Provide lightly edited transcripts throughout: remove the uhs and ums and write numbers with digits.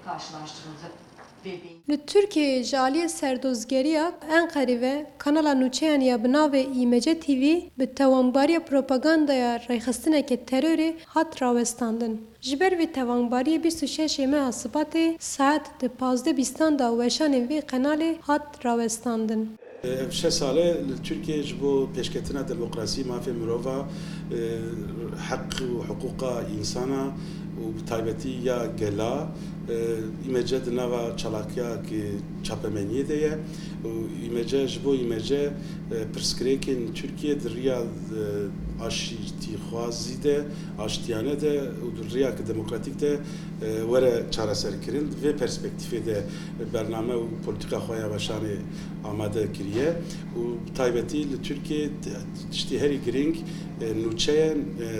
karşılaştırıldı. Li Türkiye jaliye serdozgeriya Enqerê ve kanala nûçeyan ya bi navê İmece TV bi tewambariya propagandaya rêxistineke terorê hat rawestandin. Ji ber vê tewambariyê 26 meha Sibatê saet di 15:20 da weşanên vê kanalê hat rawestandin. Şe sale Türkiye ji bo pêşketina demokrasî mafê mirova heq û huquqa insana û taybetî ya gela îmece di nava çalakiya çapemeniyê de ye û îmece ji bo îmece pirsgirêkên Türkiye di riya aşîtîxwazî de aştiyane de û di riya demokratîk de were çareserkirin vê perspektîfê de bername û polîtika xwe ya weşanê amade kiriye û taybetî li Türkiye tiştî herî giring nûçeyên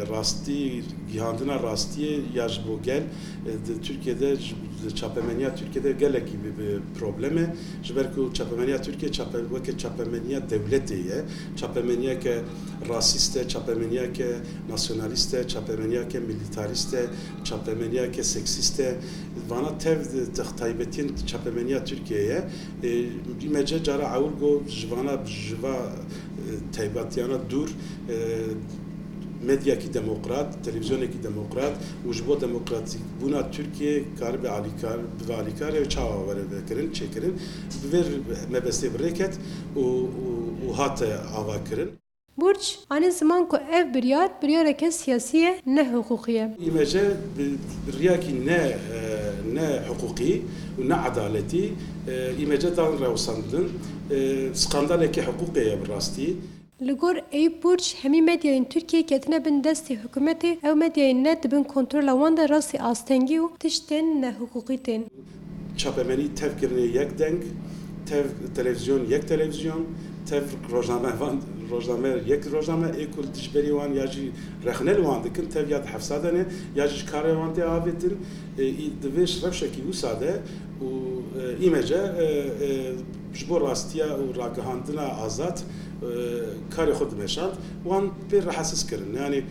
rastî gihandina rastiyê ya ji bo gel di Türkiye'de çapemeniya Türkiye'de gelekî bir probleme ji ber ku çapemeniya Türkiye weke çapemeniya devletê ye çapemeniyeke rasîst e çapemeniyeke nasyonalîst e çapemeniyeke militarîst e çapemeniyeke seksîst e vana tev taybetîn çapemeniya Türkiye'ye îmece cara ewil got ji vana jiva taybatiyana dur medyaki demokrat, televizyoneki demokrat û ji bo demokratîk bûna Türkiye kar bi alîkarê çawa were vekirin çêkirin bi vê mebestê birêket û hate avakirin. Burç, anî ziman ku ev biryareke siyasî ye ne hukukî ye. İmece riyakî ne hukukî û ne adaletî îmece dan rewsandin skandaleke hukukê ye bi rastî. Li gor Eyüp Burç hemî medyayên Tirkiyeyê ketine bin destê hikûmetê ew medyayên ne dibin kontrola wan de rastî astengî û tiştên nehukukî tên. Çapemenî tevkirinê yek deng, tev televizyon yek televizyon, tev rojname yek rojname ê ku dijberî wan ya jî rexnel wan dikin tev ya di hefsadanê ya jî ji karê wan tê avêtin di vê rewşekî wisa de û îmece ji bo rastiya û ragihandina azad karê xwe dimeşand wan pê rehesiz kirin yani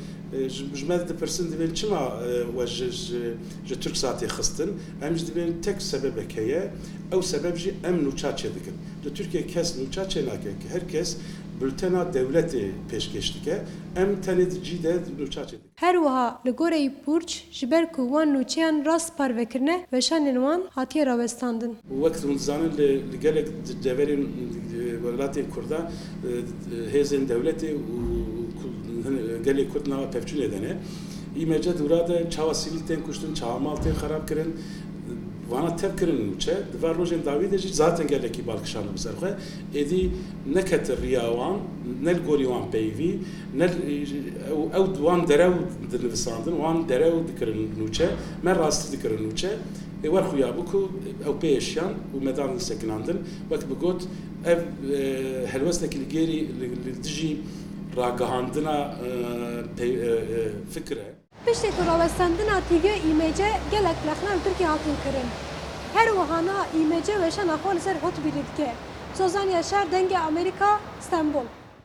ji me dipirsin divên çima we ji Türksatê xistin em ji divên tek sebebek heye ew sebeb jî em nûça çê dikin li Türkiye kes nûça çê nake ki her kes bültena devletê pêşkêş dike em tenê cî de nûça çê dikin. Her wiha li gor Eyüp Burç ji ber ku wan nûçeyan rast parvekirine weşanên wan hatiye rawestandin. Wek hûn dizanin li gelek deverên welatên Kurda hêzên devletê û gelê Kurd nava pevçûnê de ne îmece dûra de çawa sivîl tên kuştin çawa mal tên xerab kirin vana tev kirin nûçe di var rojên dawî de jî zaten gelekî balkişanî bi ser xwe êdî neketir riya wan ne li gorî wan peyvî ne ew wan derew dinivîsandin wan derew dikirin nûçe me rastî dikirin nûçe ê werxuya bû ku ew pê eşyan û medan sekinandin wek bi got ev helwestekî li gêrî li dijî ragihandina fikir e. Piştî ku rawestandina tîviya îmece gelek lexna li Tirkiye hatin kirin. Her wihana îmece weşana xwe li ser hot bîrî dike. Sozan Yaşar, Denge Amerika, İstanbul.